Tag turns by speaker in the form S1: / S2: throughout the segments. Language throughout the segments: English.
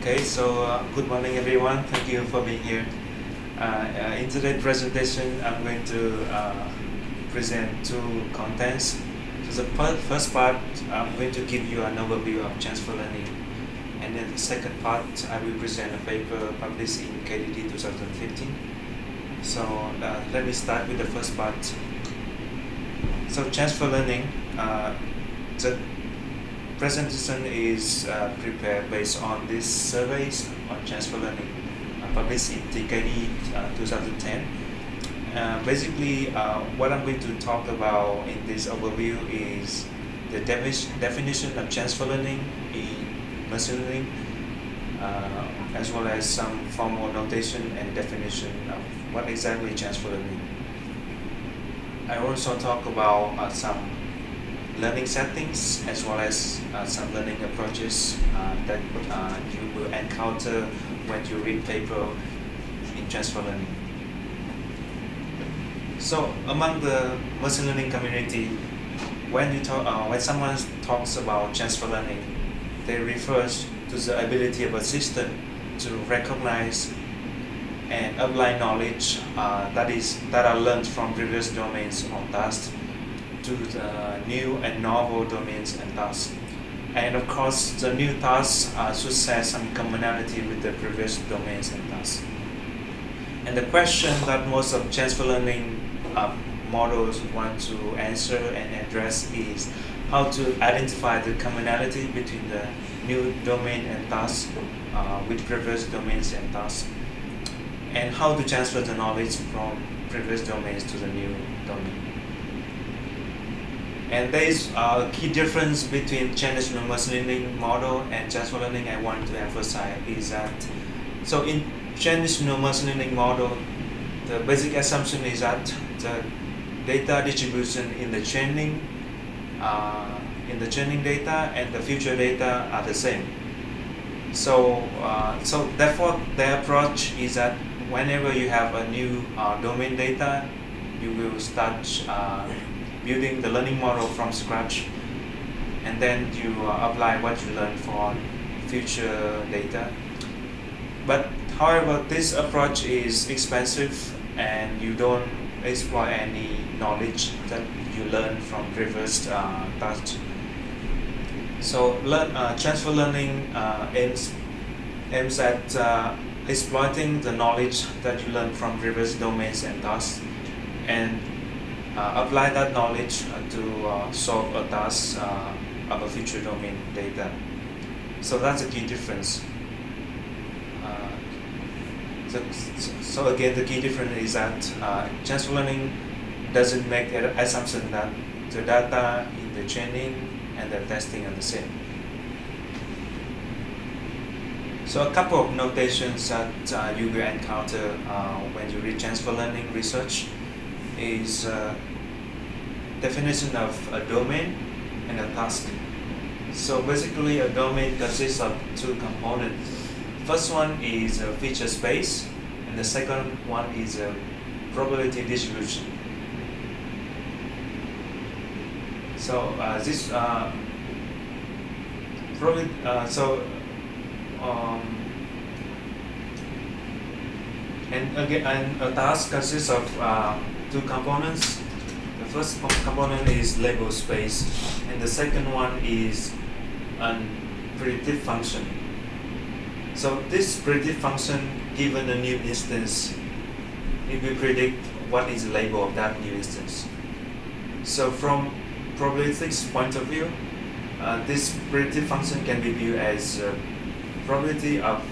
S1: Okay, so good morning everyone. Thank you for being here. In today's presentation, I'm going to present two contents. So the first part, I'm going to give you an overview of transfer learning. And then the second part, I will present a paper published in KDD 2015. So let me start with the first part. So transfer learning, the presentation is prepared based on these surveys on transfer learning published in TKD 2010. Basically, what I'm going to talk about in this overview is the definition of transfer learning in machine learning, as well as some formal notation and definition of what exactly transfer learning. I also talk about some learning settings as well as some learning approaches that you will encounter when you read paper in transfer learning. So among the machine learning community, when someone talks about transfer learning, they refer to the ability of a system to recognize and apply knowledge that are learned from previous domains or tasks to the new and novel domains and tasks. And of course, the new tasks should share some commonality with the previous domains and tasks. And the question that most of transfer learning models want to answer and address is how to identify the commonality between the new domain and tasks with previous domains and tasks, and how to transfer the knowledge from previous domains to the new domain. And there is a key difference between traditional machine learning model and transfer learning I want to emphasize is that, so in traditional machine learning model, the basic assumption is that the data distribution in the training data and the future data are the same. So therefore the approach is that whenever you have a new domain data, you will start building the learning model from scratch, and then you apply what you learned for future data. But however, this approach is expensive and you don't exploit any knowledge that you learned from previous tasks. So transfer learning aims at exploiting the knowledge that you learned from previous domains and tasks, and apply that knowledge to solve a task of a future domain data. So that's a key difference. So again, the key difference is that transfer learning doesn't make an assumption that the data in the training and the testing are the same. So a couple of notations that you will encounter when you read transfer learning research is definition of a domain and a task. So basically a domain consists of two components. First one is a feature space, and the second one is a probability distribution. So and a task consists of two components. The first component is label space, and the second one is a predictive function. So this predictive function, given a new instance, it will predict what is the label of that new instance. So from probabilistics point of view, this predictive function can be viewed as probability of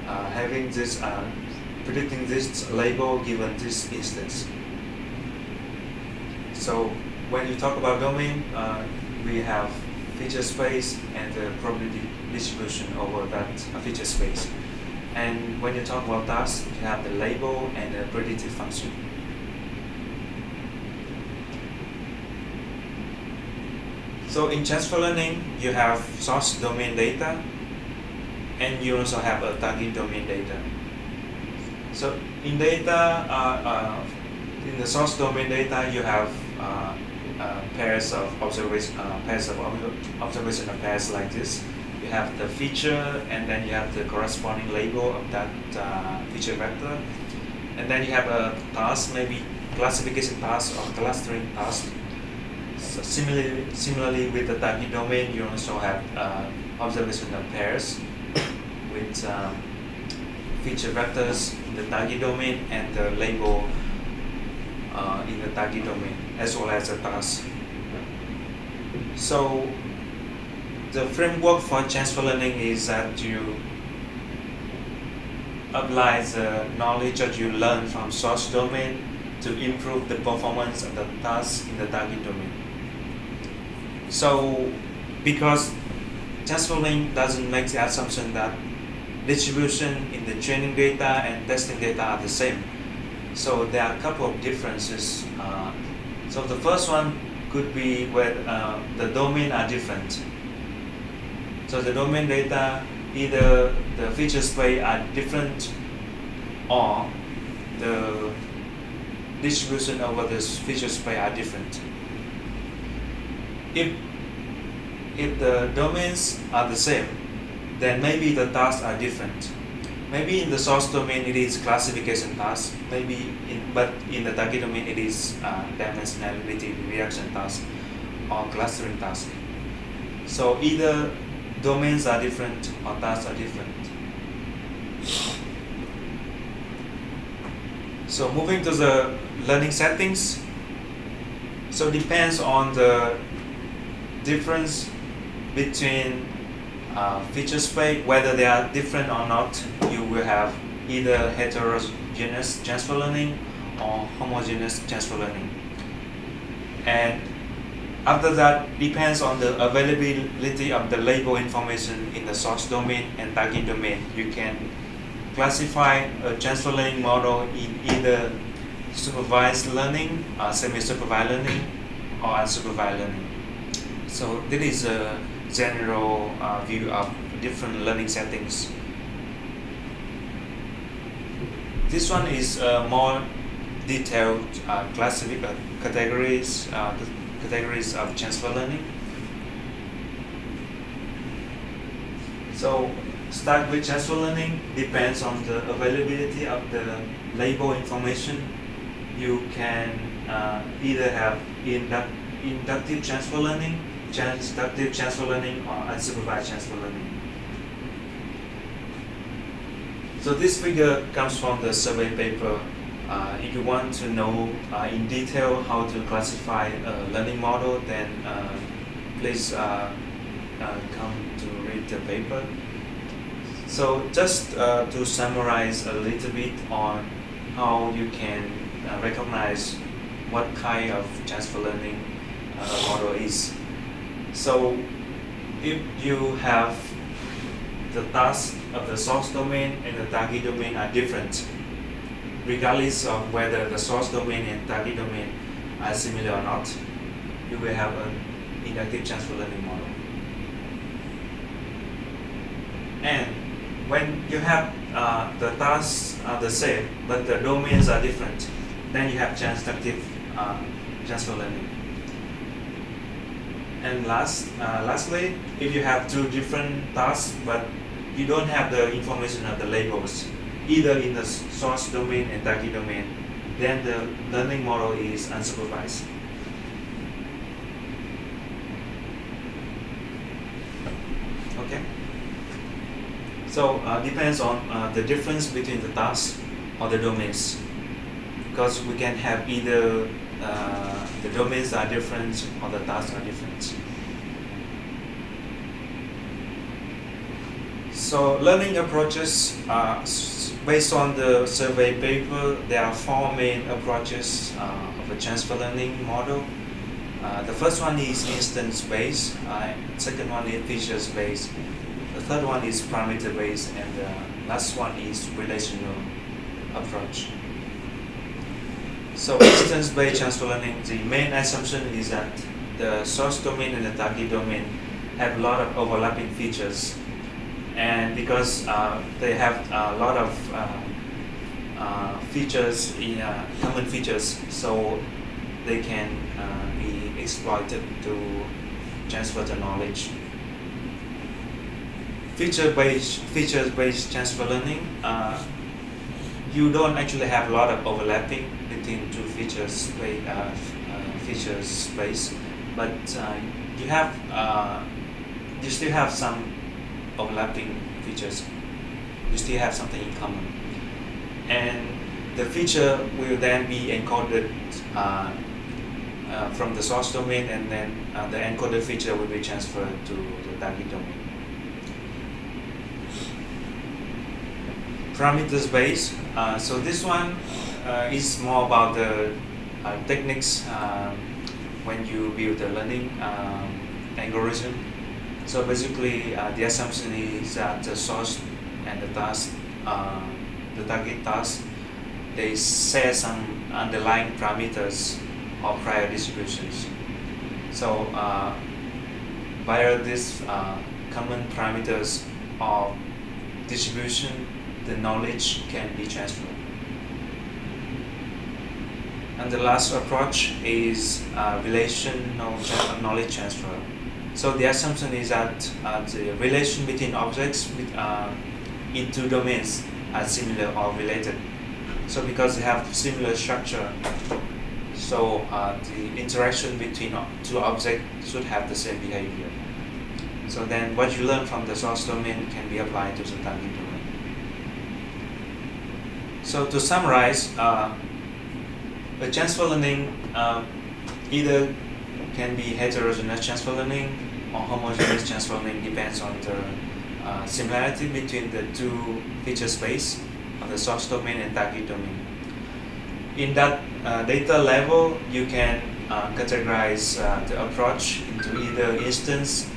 S1: having this predicting this label given this instance. So when you talk about domain, we have feature space and the probability distribution over that feature space. And when you talk about tasks, you have the label and the predictive function. So in transfer learning, you have source domain data, and you also have a target domain data. So in data, in the source domain data, you have pairs of observational pairs like this, you have the feature, and then you have the corresponding label of that feature vector, and then you have a task, maybe classification task or clustering task. So similarly with the target domain, you also have observation of pairs with feature vectors in the target domain and the label in the target domain, as well as the task. So the framework for transfer learning is that you apply the knowledge that you learn from source domain to improve the performance of the task in the target domain. So because transfer learning doesn't make the assumption that distribution in the training data and testing data are the same. So there are a couple of differences. So the first one could be where the domain are different. So the domain data, either the feature space are different or the distribution over this feature space are different. If the domains are the same, then maybe the tasks are different. Maybe in the source domain it is classification task, but in the target domain it is dimensionality reaction task or clustering task. So either domains are different or tasks are different. So moving to the learning settings. So depends on the difference between feature space, whether they are different or not. You will have either heterogeneous transfer learning or homogeneous transfer learning. And after that, depends on the availability of the label information in the source domain and target domain. You can classify a transfer learning model in either supervised learning, semi-supervised learning, or unsupervised learning. So this is a general view of different learning settings. This one is more detailed categories of transfer learning. So start with transfer learning, depends on the availability of the label information. You can either have inductive transfer learning, transductive transfer learning, or unsupervised transfer learning. So this figure comes from the survey paper. If you want to know in detail how to classify a learning model, then please come to read the paper. So just to summarize a little bit on how you can recognize what kind of transfer learning model is. So if you have the task of the source domain and the target domain are different, regardless of whether the source domain and target domain are similar or not, you will have an inductive transfer learning model. And when you have the tasks are the same, but the domains are different, then you have transductive transfer learning. And lastly, if you have two different tasks, but you don't have the information of the labels, either in the source domain and target domain, then the learning model is unsupervised. Okay. So depends on the difference between the tasks or the domains, because we can have either the domains are different or the tasks are different. So learning approaches, based on the survey paper, there are four main approaches of a transfer learning model. The first one is instance-based, second one is features-based, the third one is parameter-based, and the last one is relational approach. So instance-based transfer learning, the main assumption is that the source domain and the target domain have a lot of overlapping features, and because they have a lot of features, common features, so they can be exploited to transfer the knowledge. features-based transfer learning, you don't actually have a lot of overlapping between two features space, but you still have some overlapping features. You still have something in common, and the feature will then be encoded from the source domain, and then the encoded feature will be transferred to the target domain. Parameters based. So this one is more about the techniques when you build the learning algorithm. So basically, the assumption is that the source and the task, the target task, they share some underlying parameters or prior distributions. So via these common parameters of distribution, the knowledge can be transferred. And the last approach is relational knowledge transfer. So the assumption is that the relation between objects in two domains are similar or related. So because they have similar structure, so the interaction between two objects should have the same behavior. So then what you learn from the source domain can be applied to the target domain. So to summarize, a transfer learning either can be heterogeneous transfer learning or homogeneous transfer learning, depends on the similarity between the two feature space of the source domain and target domain. In that data level, you can categorize the approach into either instance,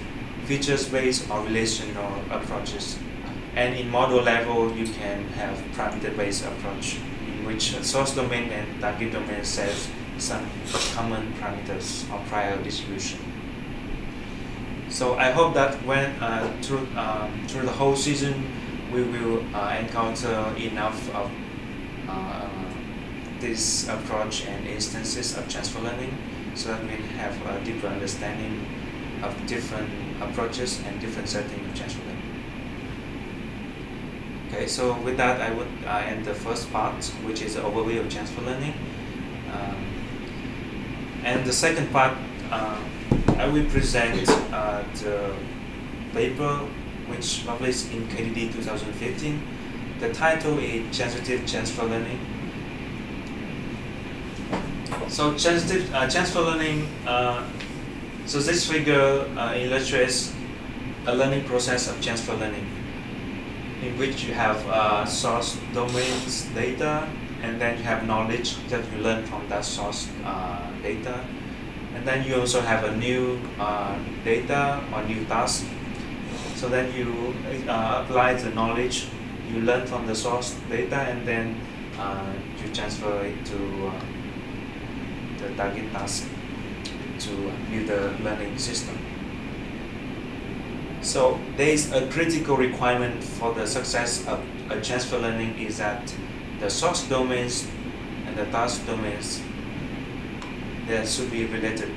S1: feature space, or relational approaches. And in model level, you can have parameter-based approach, in which source domain and target domain set some common parameters or prior distribution. So I hope that when through the whole season, we will encounter enough of this approach and instances of transfer learning, so that we have a deeper understanding of different approaches and different settings of transfer learning. Okay, so with that, I would end the first part, which is the overview of transfer learning. And the second part, I will present the paper which published in KDD 2015. The title is Transitive Transfer Learning. So transitive transfer learning, so this figure illustrates a learning process of transfer learning, in which you have source domains data, and then you have knowledge that you learn from that source data, and then you also have a new data or new task. So then you apply the knowledge you learn from the source data, and then you transfer it to the target task to build the learning system. So there is a critical requirement for the success of a transfer learning is that the source domains and the task domains, they should be related.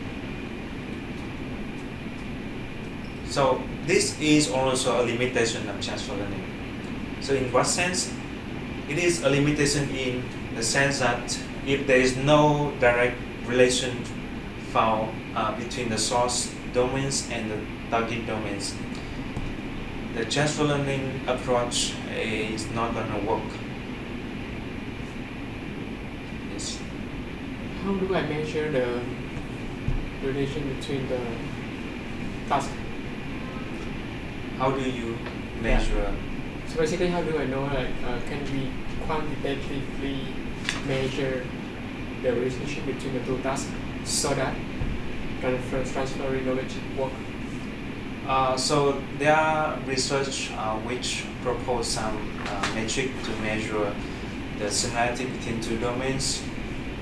S1: So this is also a limitation of transfer learning. So in what sense? It is a limitation in the sense that if there is no direct relation found between the source domains and the target domains, the transfer learning approach is not going to work. Yes.
S2: How do I measure the relation between the tasks?
S1: How do you measure?
S2: So basically, how do I know, can we quantitatively measure the relationship between the two tasks so that transferring knowledge work?
S1: So there are research which propose some metric to measure the similarity between two domains.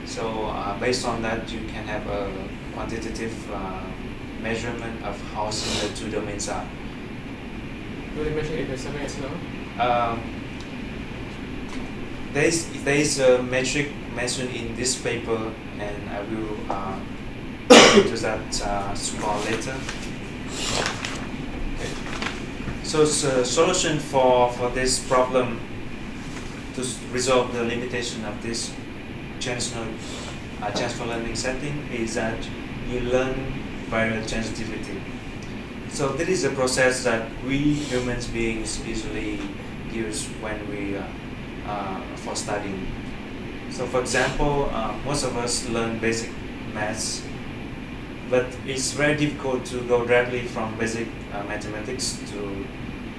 S1: So based on that, you can have a quantitative measurement of how similar two domains are.
S2: Do they measure it the same as well?
S1: There is a metric mentioned in this paper, and I will get to that score later. Okay. So the solution for this problem to resolve the limitation of this transfer learning setting is that you learn via transitivity. So this is a process that we human beings usually use when we for studying. So for example, most of us learn basic maths, but it's very difficult to go directly from basic mathematics to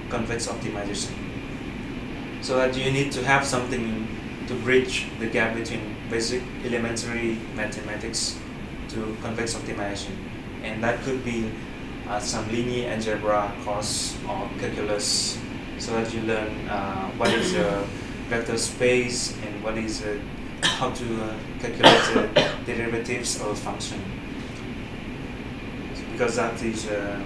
S1: convex optimization. So that you need to have something to bridge the gap between basic elementary mathematics to convex optimization. And that could be some linear algebra course or calculus, so that you learn what is a vector space and what is how to calculate the derivatives of a function, because that is a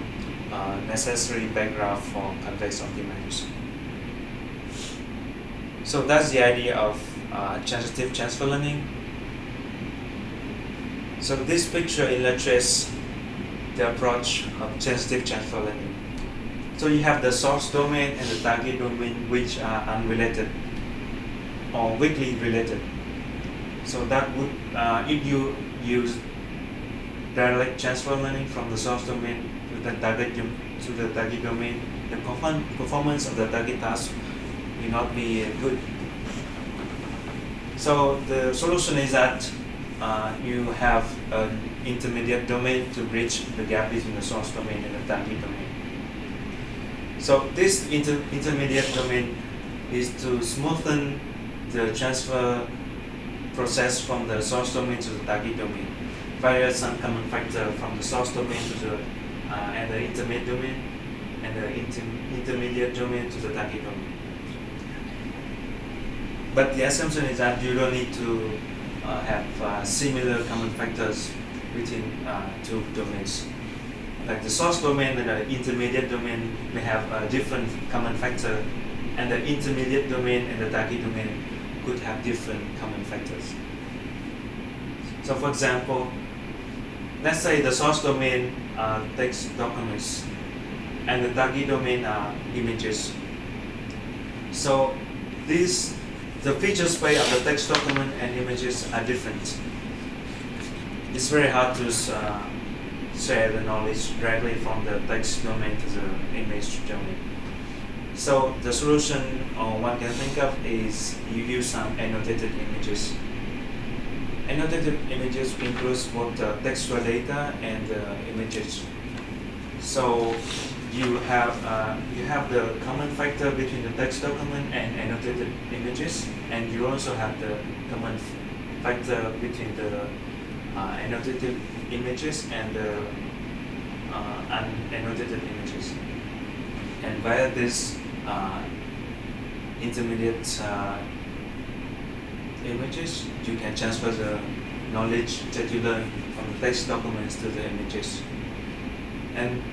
S1: necessary background for convex optimization. So that's the idea of transitive transfer learning. So this picture illustrates the approach of transitive transfer learning. So you have the source domain and the target domain, which are unrelated or weakly related. So that would, if you use direct transfer learning from the source domain to the target domain, the performance of the target task will not be good. So the solution is that you have an intermediate domain to bridge the gap between the source domain and the target domain. So this intermediate domain is to smoothen the transfer process from the source domain to the target domain via some common factor from the source domain to the and the intermediate domain and the intermediate domain to the target domain. But the assumption is that you don't need to have similar common factors between two domains. Like the source domain and the intermediate domain may have a different common factor, and the intermediate domain and the target domain could have different common factors. So for example, let's say the source domain are text documents and the target domain are images. So the feature space of the text document and images are different. It's very hard to share the knowledge directly from the text domain to the image domain. So the solution one can think of is you use some annotated images. Annotated images includes both the textual data and the images. So you have the common factor between the text document and annotated images, and you also have the common factor between the annotated images and the unannotated images. And via this intermediate images, you can transfer the knowledge that you learn from the text documents to the images. And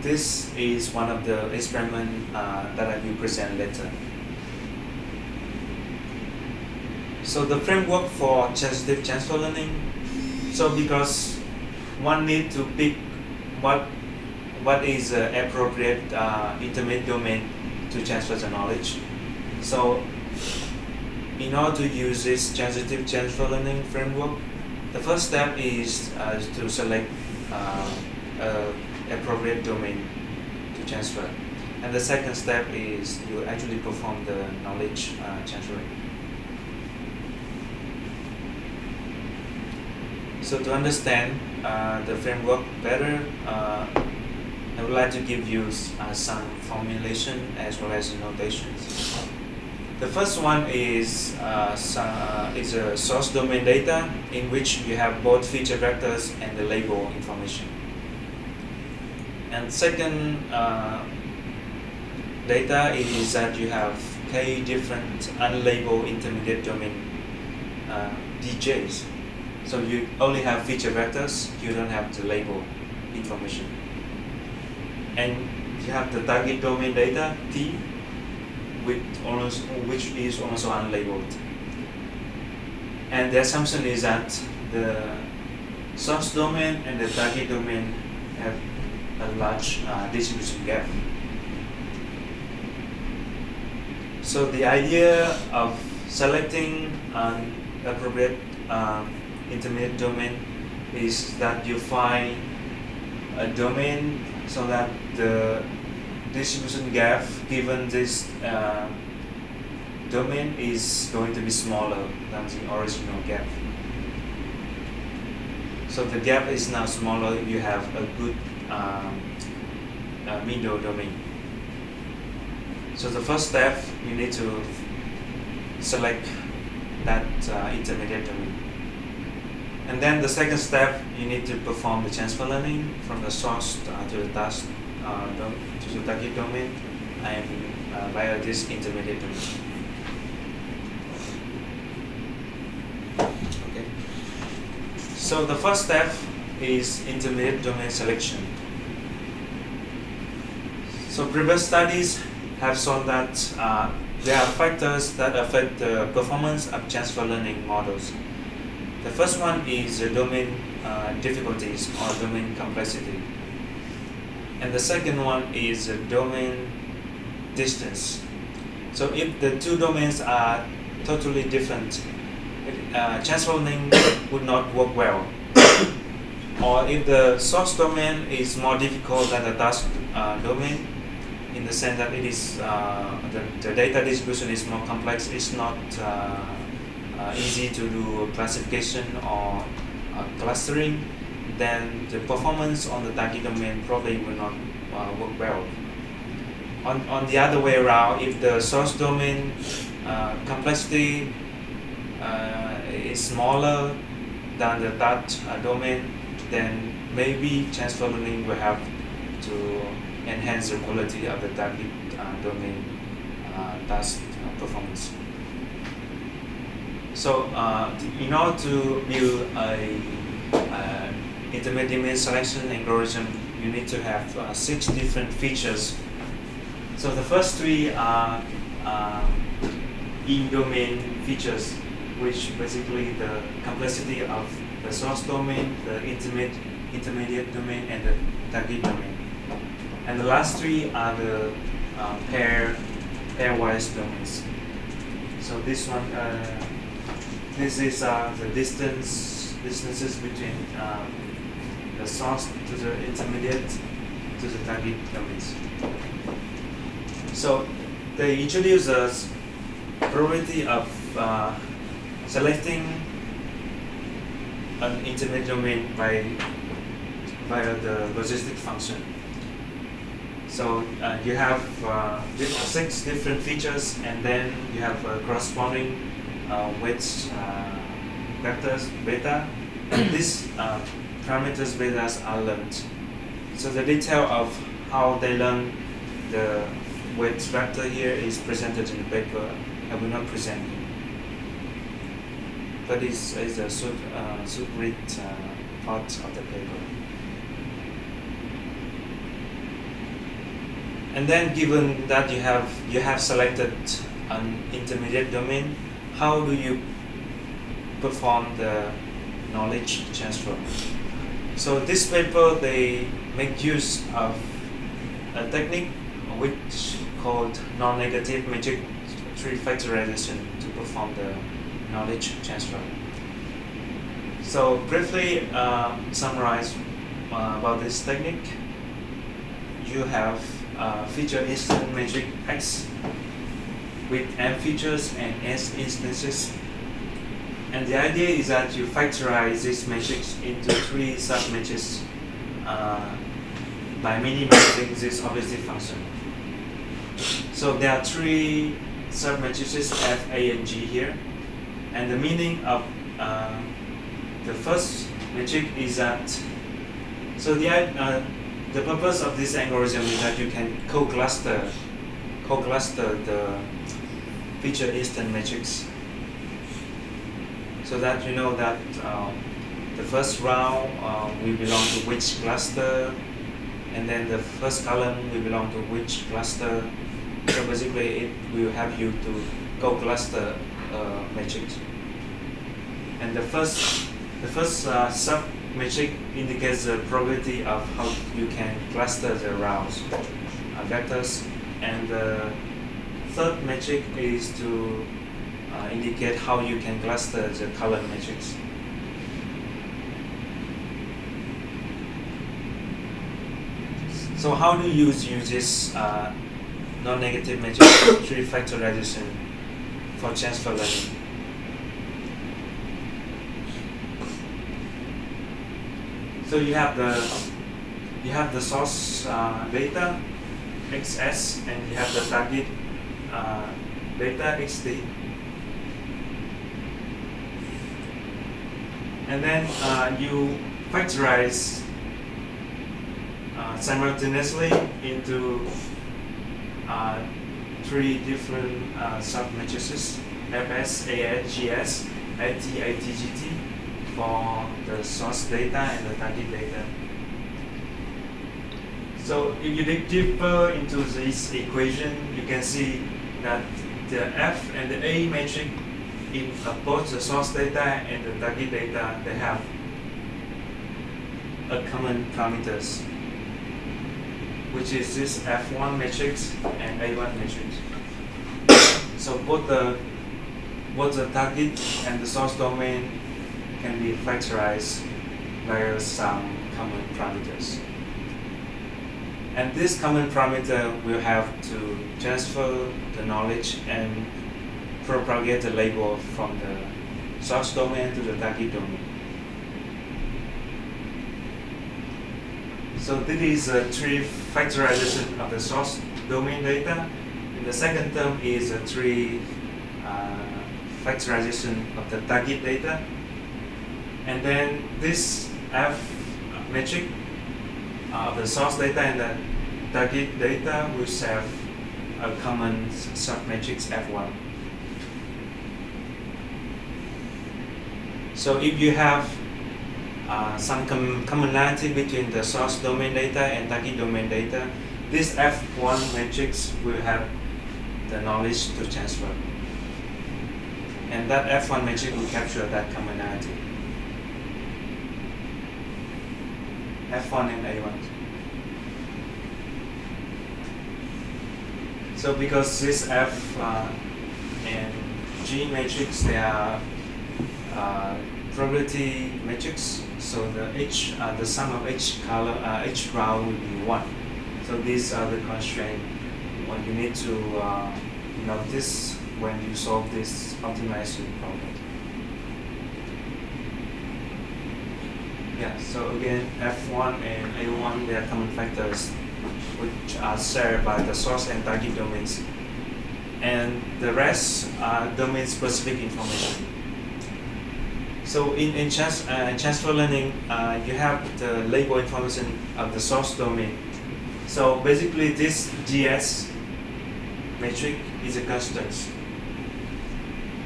S1: this is one of the experiments that I will present later. So the framework for transitive transfer learning. So because one need to pick what is the appropriate intermediate domain to transfer the knowledge. So in order to use this transitive transfer learning framework, the first step is to select appropriate domain to transfer, and the second step is you actually perform the knowledge transferring. So to understand the framework better, I would like to give you some formulation as well as notations. The first one is a source domain data in which you have both feature vectors and the label information. And second data is that you have k different unlabeled intermediate domain DJs. So you only have feature vectors, you don't have the label information. And you have the target domain data T, which is also unlabeled. And the assumption is that the source domain and the target domain have a large distribution gap. So the idea of selecting an appropriate intermediate domain is that you find a domain so that the distribution gap given this domain is going to be smaller than the original gap. So the gap is now smaller, you have a good middle domain. So the first step, you need to select that intermediate domain. And then the second step, you need to perform the transfer learning from the source to the task to the target domain and via this intermediate domain. Okay. So the first step is intermediate domain selection. So previous studies have shown that there are factors that affect the performance of transfer learning models. The first one is the domain difficulties or domain complexity. And the second one is the domain distance. So if the two domains are totally different, transfer learning would not work well. Or if the source domain is more difficult than the task domain, in the sense that it is the data distribution is more complex, it's not easy to do classification or clustering, then the performance on the target domain probably will not work well. On the other way around, if the source domain complexity is smaller than the task domain, then maybe transfer learning will have to enhance the quality of the target domain task performance. So in order to build a intermediate domain selection algorithm, you need to have 6 different features. So the first 3 are in-domain features, which basically the complexity of the source domain, the intermediate domain, and the target domain. And the last 3 are the pairwise domains. So this one, this is the distances between the source to the intermediate to the target domains. So they introduce us probability of selecting an intermediate domain via the logistic function. So you have 6 different features, and then you have corresponding weights vectors beta. These parameters betas are learned. So the detail of how they learn the weights vector here is presented in the paper. I will not present it, but it's a should-read part of the paper. And then, given that you have selected an intermediate domain, how do you perform the knowledge transfer? So this paper, they make use of a technique which called non-negative matrix tree factorization to perform the knowledge transfer. So briefly summarize about this technique. You have feature instance matrix X with M features and S instances. And the idea is that you factorize this matrix into 3 submatrices by minimizing this objective function. So there are 3 submatrices F, A, and G here. And the meaning of the first matrix is that, so the purpose of this algorithm is that you can co-cluster the feature instance matrix, so that you know that the first round will belong to which cluster, and then the first column will belong to which cluster. So basically, it will help you to co-cluster matrix. And the first sub-matrix indicates the probability of how you can cluster the rows, vectors, and the third metric is to indicate how you can cluster the color matrix. So how do you use this non-negative matrix tree factorization for transfer learning? So you have the source data XS and you have the target data XD, and then you factorize simultaneously into three different sub-matrices: FS, AS, GS, AT, ATGT for the source data and the target data. So if you dig deeper into this equation, you can see that the F and the A matrix in both the source data and the target data, they have a common parameters, which is this F1 matrix and A1 matrix. So both the target and the source domain can be factorized via some common parameters. And this common parameter will have to transfer the knowledge and propagate the label from the source domain to the target domain. So this is a tree factorization of the source domain data. And the second term is a tree factorization of the target data. And then this F metric of the source data and the target data will have a common submatrix F1. So if you have some commonality between the source domain data and target domain data, this F1 matrix will have the knowledge to transfer. And that F1 matrix will capture that commonality. F1 and A1. So because this F and G matrix, they are probability matrix, so the sum of each color, each row will be 1. So these are the constraints what you need to notice when you solve this optimization problem. Yeah, so again, F1 and A1, they are common factors which are shared by the source and target domains. And the rest are domain-specific information. So in transfer learning, you have the label information of the source domain. So basically this GS metric is a constant.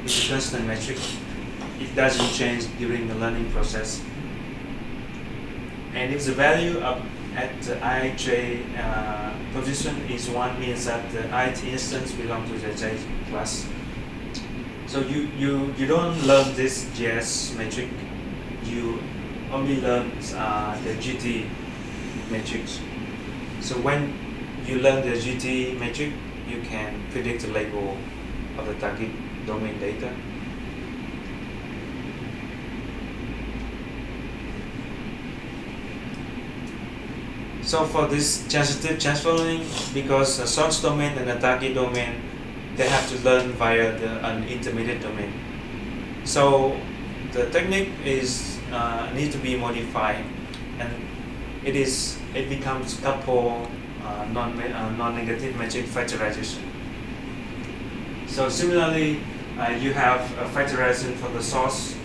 S1: It's a constant metric. It doesn't change during the learning process. And if the value at the ij position is 1, means that the ith instance belongs to the j class. So you don't learn this GS metric, you only learn the GT matrix. So when you learn the GT metric, you can predict the label of the target domain data. So for this transitive transfer learning, because the source domain and the target domain, they have to learn via an intermediate domain. So the technique is need to be modified, and it becomes couple non-negative matrix factorization. So similarly, you have a factorization for the source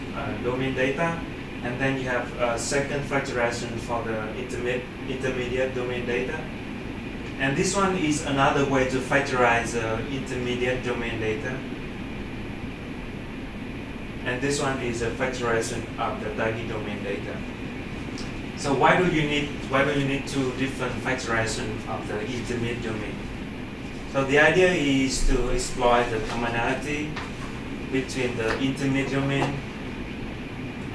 S1: domain data, and then you have a second factorization for the intermediate domain data. And this one is another way to factorize intermediate domain data. And this one is a factorization of the target domain data. So why do you need two different factorization of the intermediate domain? So the idea is to exploit the commonality between the intermediate domain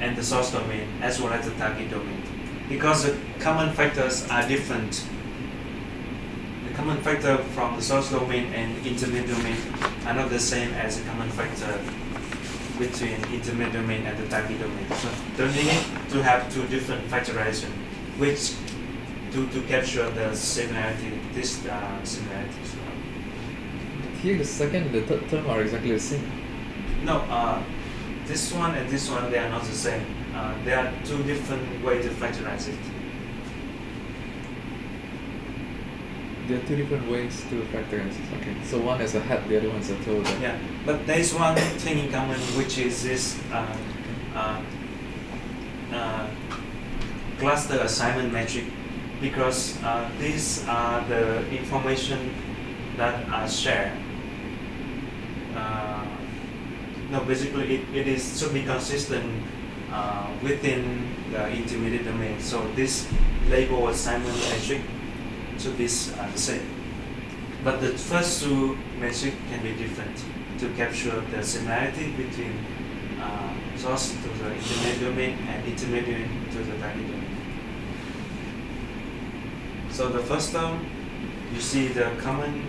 S1: and the source domain as well as the target domain. Because the common factors are different. The common factor from the source domain and intermediate domain are not the same as a common factor between intermediate domain and the target domain. So you need to have two different factorization, which to capture the similarity, similarities.
S3: Here the second and the third term are exactly the same.
S1: No, this one and this one, they are not the same. There are two different ways to factorize it.
S3: There are two different ways to factorize it. Okay, so one is a head, the other one is a tail.
S1: Yeah, but there is one thing in common, which is this cluster assignment metric, because these are the information that are shared. No, basically it should be consistent within the intermediate domain. So this label assignment metric should be the same. But the first two metric can be different to capture the similarity between source to the intermediate domain and intermediate to the target domain. So the first term, you see the common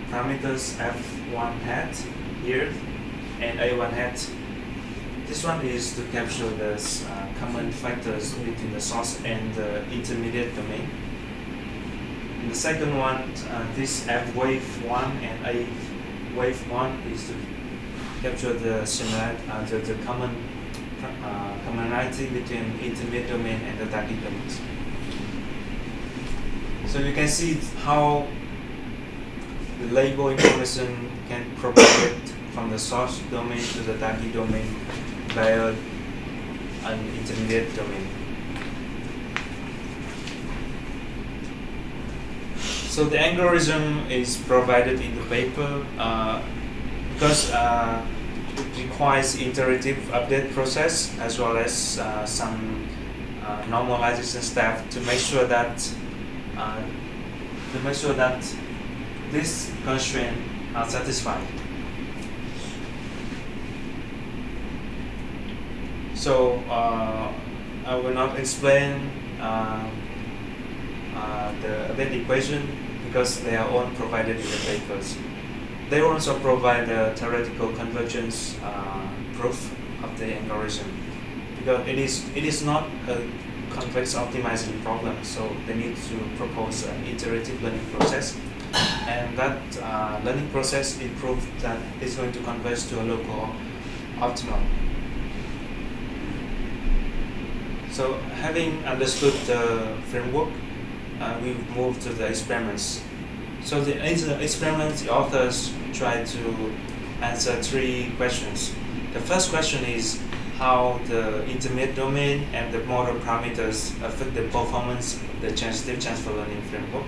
S1: parameters f1 hat here and a1 hat. This one is to capture the common factors between the source and the intermediate domain. And the second one, this f wave 1 and a wave 1 is to capture the similarity, the commonality between intermediate domain and the target domains. So you can see how the label information can propagate from the source domain to the target domain via an intermediate domain. So the algorithm is provided in the paper because it requires iterative update process as well as some normalization step to make sure that this constraint are satisfied. So I will not explain the update equation because they are all provided in the papers. They also provide the theoretical convergence proof of the algorithm because it is not a convex optimizing problem, so they need to propose an iterative learning process, and that learning process it proved that it's going to converge to a local optimum. So having understood the framework, we move to the experiments. So the experiments, the authors try to answer three questions. The first question is how the intermediate domain and the model parameters affect the performance of the transitive transfer learning framework.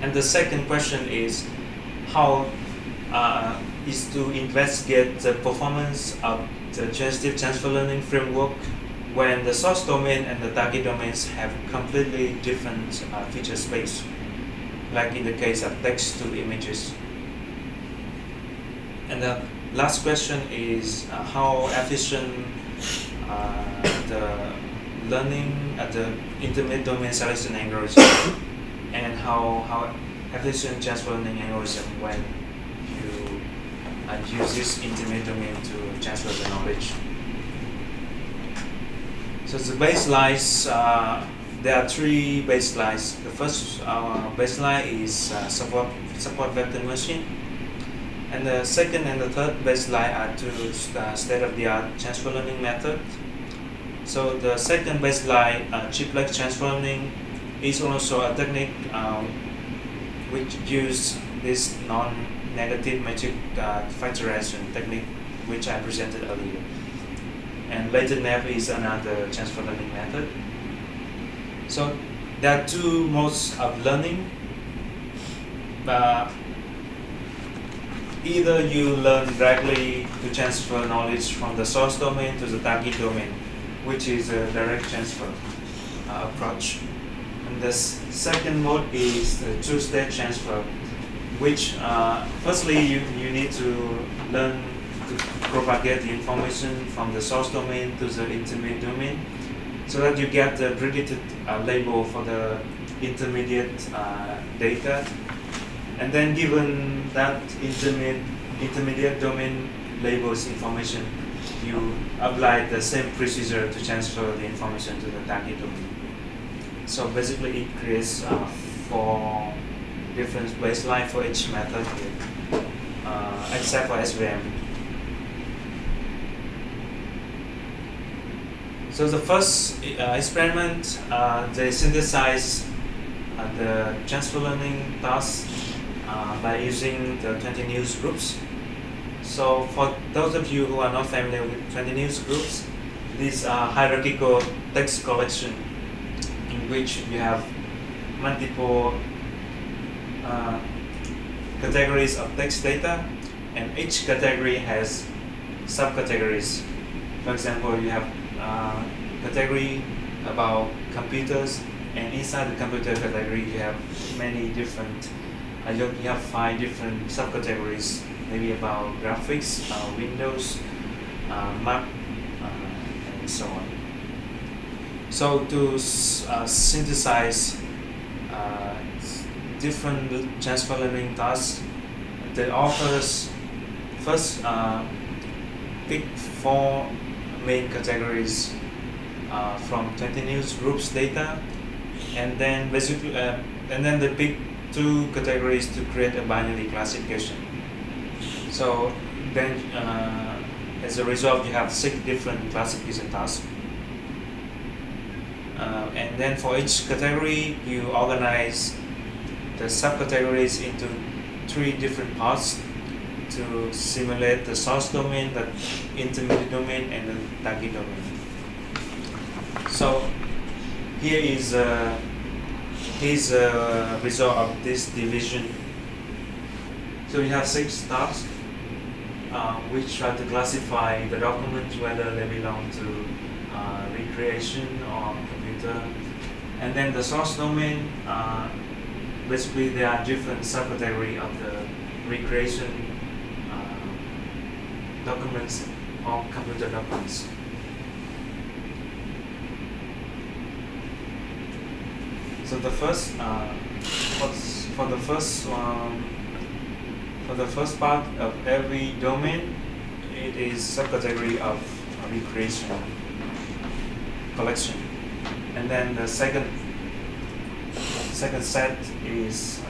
S1: And the second question is how is to investigate the performance of the transitive transfer learning framework when the source domain and the target domains have completely different feature space, like in the case of text to images. And the last question is how efficient the learning at the intermediate domain selection algorithm and how efficient transfer learning algorithm when you use this intermediate domain to transfer the knowledge. So the baselines, there are three baselines. The first baseline is support vector machine. And the second and the third baseline are two state-of-the-art transfer learning method. So the second baseline, triplex transfer learning, is also a technique which uses this non-negative metric factorization technique, which I presented earlier. And latent nav is another transfer learning method. So there are two modes of learning. Either you learn directly to transfer knowledge from the source domain to the target domain, which is a direct transfer approach. And the second mode is the two-stage transfer, which firstly you need to learn to propagate the information from the source domain to the intermediate domain so that you get the predicted label for the intermediate data, and then given that intermediate domain labels information, you apply the same procedure to transfer the information to the target domain. So basically it creates 4 different baseline for each method here, except for SVM. So the first experiment, they synthesize the transfer learning task by using the 20 news groups. So for those of you who are not familiar with 20 news groups, these are hierarchical text collection in which you have multiple categories of text data, and each category has subcategories. For example, you have category about computers, and inside the computer category you have many different, you have 5 different subcategories, maybe about graphics, Windows, Mac, and so on. So to synthesize different transfer learning tasks, the authors first pick 4 main categories from 20 news groups data, and then basically and then they pick 2 categories to create a binary classification. So then as a result you have 6 different classification tasks, and then for each category you organize the subcategories into 3 different parts to simulate the source domain, the intermediate domain, and the target domain. So here is a result of this division. So we have 6 tasks which try to classify the documents whether they belong to recreation or computer, and then the source domain. Basically, there are different subcategories of the recreation documents or computer documents. So the first, for the first part of every domain, it is subcategory of recreation collection, and then the second set is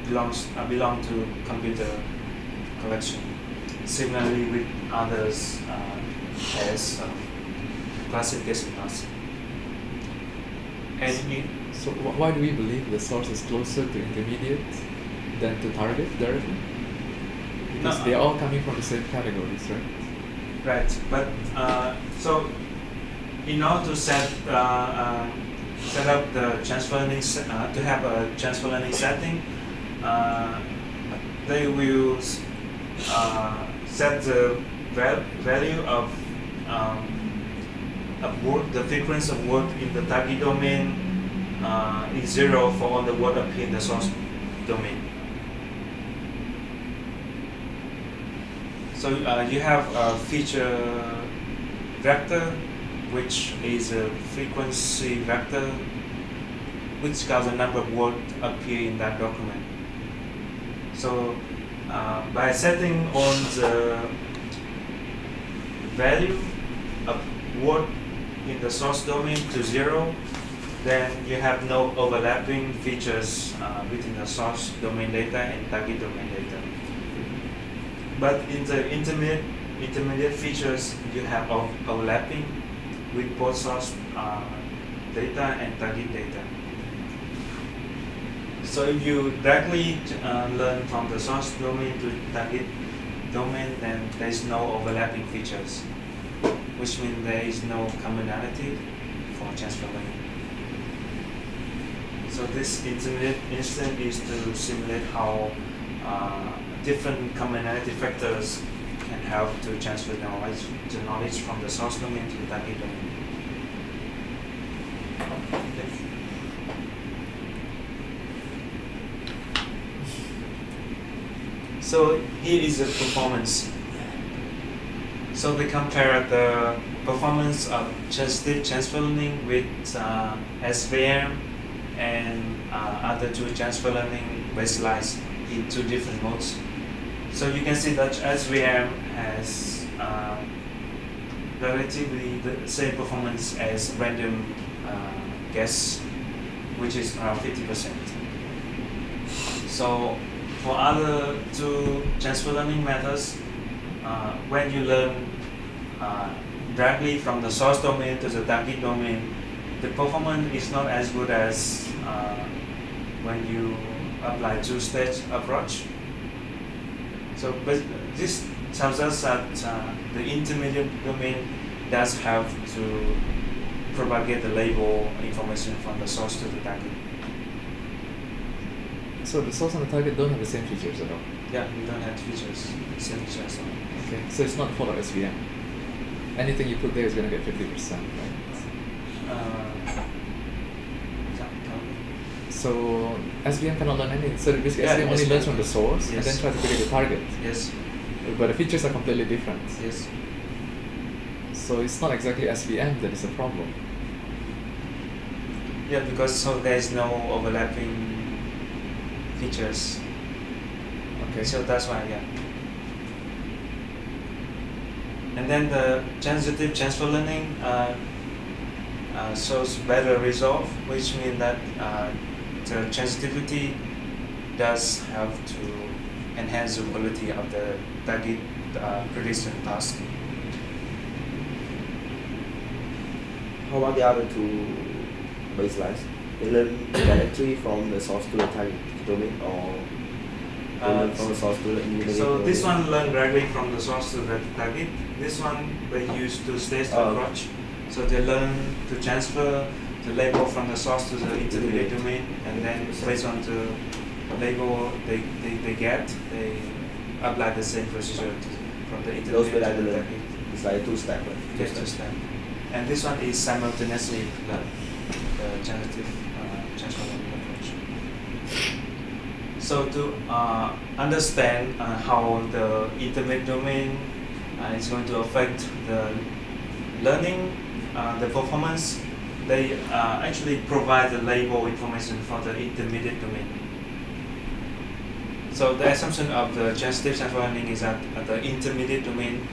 S1: belong to computer collection. Similarly with others as classification tasks. And
S3: so why do we believe the source is closer to intermediate than to target directly? Because they're all coming from the same categories, right?
S1: Right, but so in order to set up the transfer learning to have a transfer learning setting, they will set the value of word, the frequency of word in the target domain is 0 for all the word appear in the source domain. So you have a feature vector, which is a frequency vector, which counts the number of words appear in that document. So by setting on the value of word in the source domain to 0, then you have no overlapping features between the source domain data and target domain data. But in the intermediate features, you have overlapping with both source data and target data. So if you directly learn from the source domain to target domain, then there is no overlapping features, which means there is no commonality for transfer learning. So this intermediate instance is to simulate how different commonality factors can help to transfer the knowledge from the source domain to the target domain. Okay. So here is the performance. So we compare the performance of transitive transfer learning with SVM and other two transfer learning baselines in two different modes. So you can see that SVM has relatively the same performance as random guess, which is around 50%. So for other two transfer learning methods, when you learn directly from the source domain to the target domain, the performance is not as good as when you apply two-stage approach. So but this tells us that the intermediate domain does have to propagate the label information from the source to the target.
S3: So the source and the target don't have the same features at all.
S1: Yeah, we don't have features, same features.
S3: Okay, so it's not full of SVM. Anything you put there is going to get 50%, right? So SVM cannot learn anything. So basically SVM only learns from the source and then tries to predict the target.
S1: Yes.
S3: But the features are completely different.
S1: Yes.
S3: So it's not exactly SVM that is a problem.
S1: Yeah, because so there is no overlapping features.
S3: Okay.
S1: So that's why, yeah. And then the transitive transfer learning shows better result, which means that the transitivity does have to enhance the quality of the target prediction task.
S4: How about the other two baselines? They learn directly from the source to the target domain, or they learn from the source to the intermediate
S1: So
S4: domain?
S1: this one learn directly from the source to the target. This one they use two-stage approach. So they learn to transfer the label from the source to the intermediate domain, and then based on the label they get, they apply the same procedure from the
S4: Those
S1: intermediate
S4: will
S1: to
S4: either
S1: the
S4: learn.
S1: target.
S4: It's like a two-step. Right?
S1: Yes, two-step. And this one is simultaneously learn the transitive transfer learning approach. So to understand how the intermediate domain is going to affect the learning, the performance, they actually provide the label information for the intermediate domain. So the assumption of the transitive transfer learning is that the intermediate domain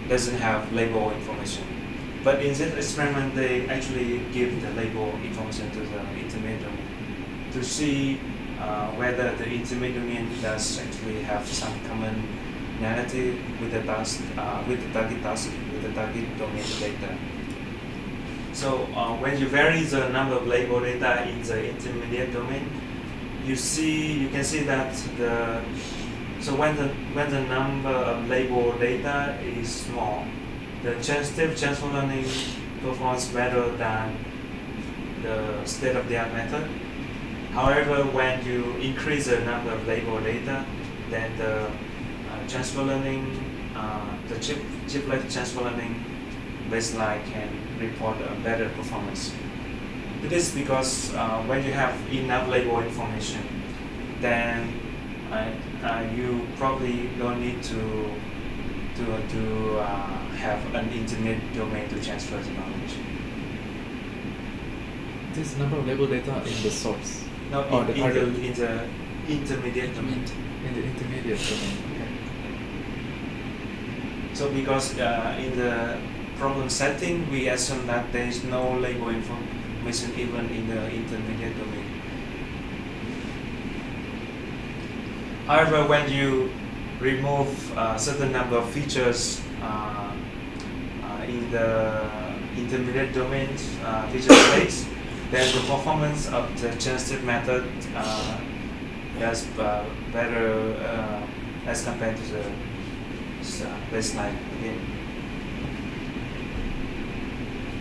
S1: doesn't have label information. But in this experiment, they actually give the label information to the intermediate domain to see whether the intermediate domain does actually have some commonality with the task, with the target domain data. So when you vary the number of label data in the intermediate domain, you can see that when the number of label data is small, the transitive transfer learning performs better than the state-of-the-art method. However, when you increase the number of label data, then the transfer learning, the chiplet transfer learning baseline can report a better performance. It is because when you have enough label information, then you probably don't need to have an intermediate domain to transfer the knowledge.
S3: This number of label data in the source.
S1: No, in the intermediate domain.
S3: In the intermediate domain. Okay.
S1: So because in the problem setting, we assume that there is no label information even in the intermediate domain. However, when you remove a certain number of features in the intermediate domain feature space, then the performance of the transitive method is better as compared to the baseline again.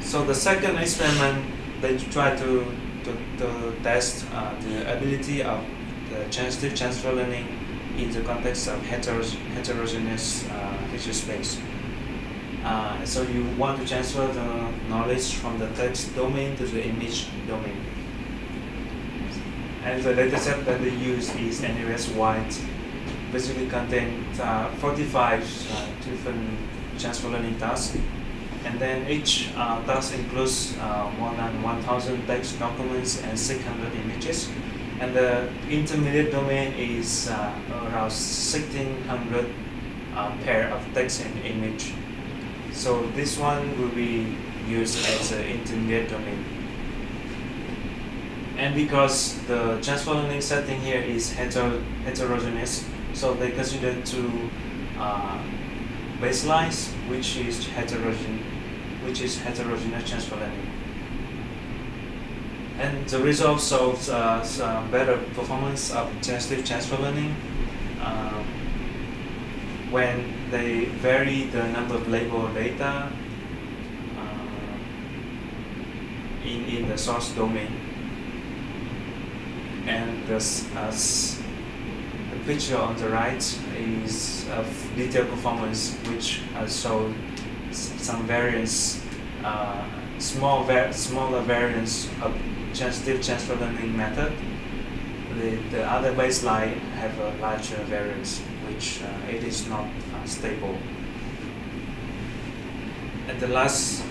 S1: So the second experiment, they try to test the ability of the transitive transfer learning in the context of heterogeneous feature space. So you want to transfer the knowledge from the text domain to the image domain. And the dataset that they use is NUS-wide, basically contains 45 different transfer learning tasks. And then each task includes more than 1,000 text documents and 600 images. And the intermediate domain is around 1,600 pair of text and image. So this one will be used as an intermediate domain. And because the transfer learning setting here is heterogeneous, so they consider two baselines, which is heterogeneous transfer learning. And the result shows some better performance of transitive transfer learning when they vary the number of label data in the source domain. And the picture on the right is of detailed performance, which shows some variance, smaller variance of transitive transfer learning method. The other baseline have a larger variance, which it is not stable. And the last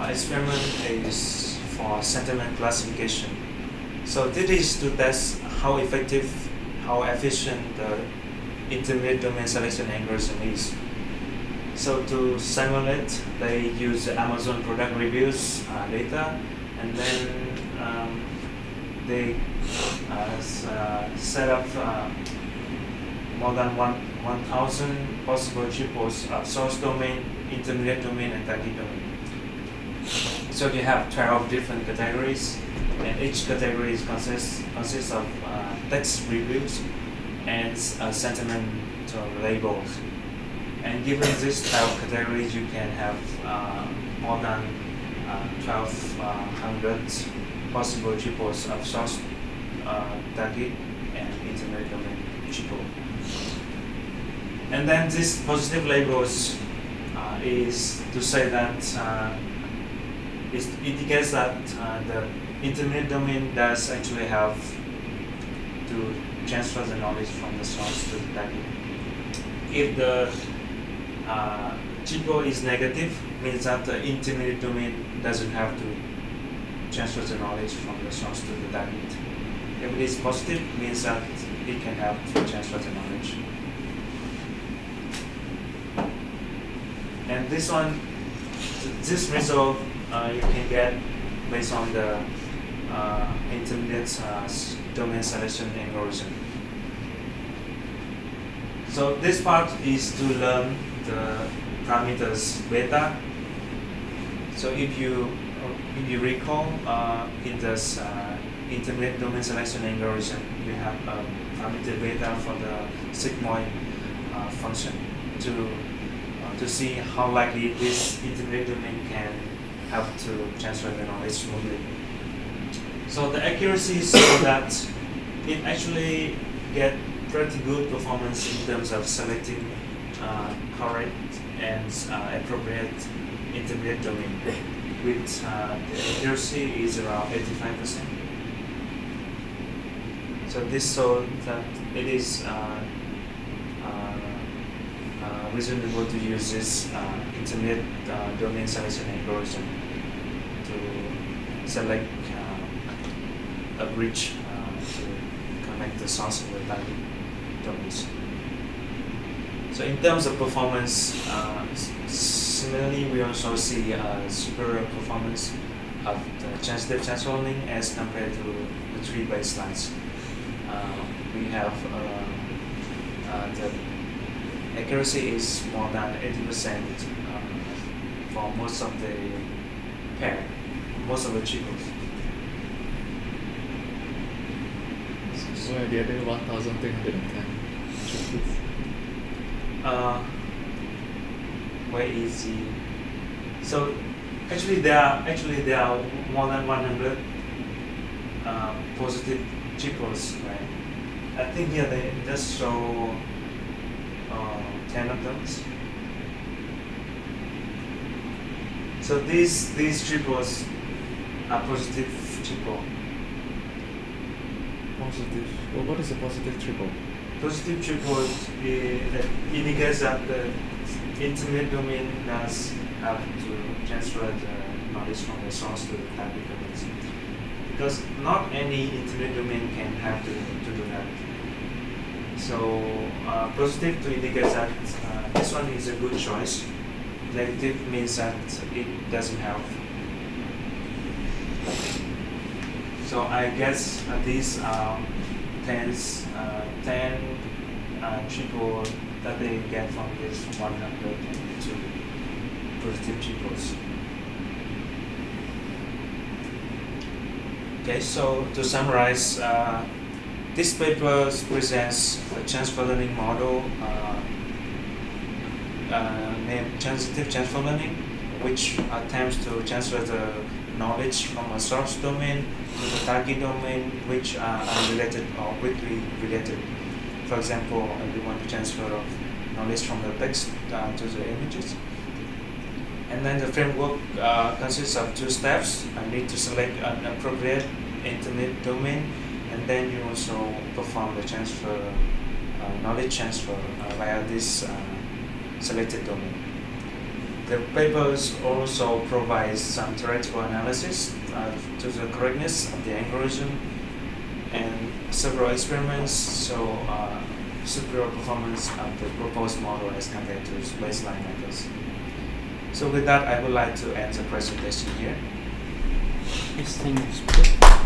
S1: experiment is for sentiment classification. So this is to test how effective, how efficient the intermediate domain selection algorithm is. So to simulate, they use the Amazon product reviews data, and then they set up more than 1,000 possible triples of source domain, intermediate domain, and target domain. So you have 12 different categories, and each category consists of text reviews and sentimental labels. And given these 12 categories, you can have more than 1,200 possible triples of source, target, and intermediate domain triple. And then these positive labels is to say that it indicates that the intermediate domain does actually have to transfer the knowledge from the source to the target. If the triple is negative, means that the intermediate domain doesn't have to transfer the knowledge from the source to the target. If it is positive, means that it can have to transfer the knowledge. And this result you can get based on the intermediate domain selection algorithm. So this part is to learn the parameters beta. So if you recall, in this intermediate domain selection algorithm, you have a parameter beta for the sigmoid function to see how likely this intermediate domain can have to transfer the knowledge smoothly. So the accuracy is so that it actually get pretty good performance in terms of selecting correct and appropriate intermediate domain. With the accuracy is around 85%. So this shows that it is reasonable to use this intermediate domain selection algorithm to select a bridge to connect the source and the target domains. So in terms of performance, similarly we also see superior performance of the transitive transfer learning as compared to the three baselines. We have the accuracy is more than 80% for most of the pair, most of the triples.
S3: So at the other 1,310 triples.
S1: Where is the? So actually there are more than 100 positive triples, right? I think here they just show 10 of them. So these triples are positive triple.
S3: Positive. Well, what is a positive triple?
S1: Positive triple indicates that the intermediate domain does have to transfer the knowledge from the source to the target domains. Because not any internet domain can have to do that. So positive to indicate that this one is a good choice. Negative means that it doesn't help. So I guess these are 10 people that they get from this 102 positive peoples. Okay, so to summarize, this paper presents a transfer learning model named Transitive Transfer Learning, which attempts to transfer the knowledge from a source domain to the target domain, which are unrelated or quickly related. For example, we want to transfer of knowledge from the text to the images. And then the framework consists of 2 steps. I need to select an appropriate internet domain, and then you also perform the transfer, knowledge transfer via this selected domain. The papers also provide some theoretical analysis to the correctness of the algorithm and several experiments show superior performance of the proposed model as compared to baseline methods. So with that, I would like to end the presentation here.
S2: Yes, thank you.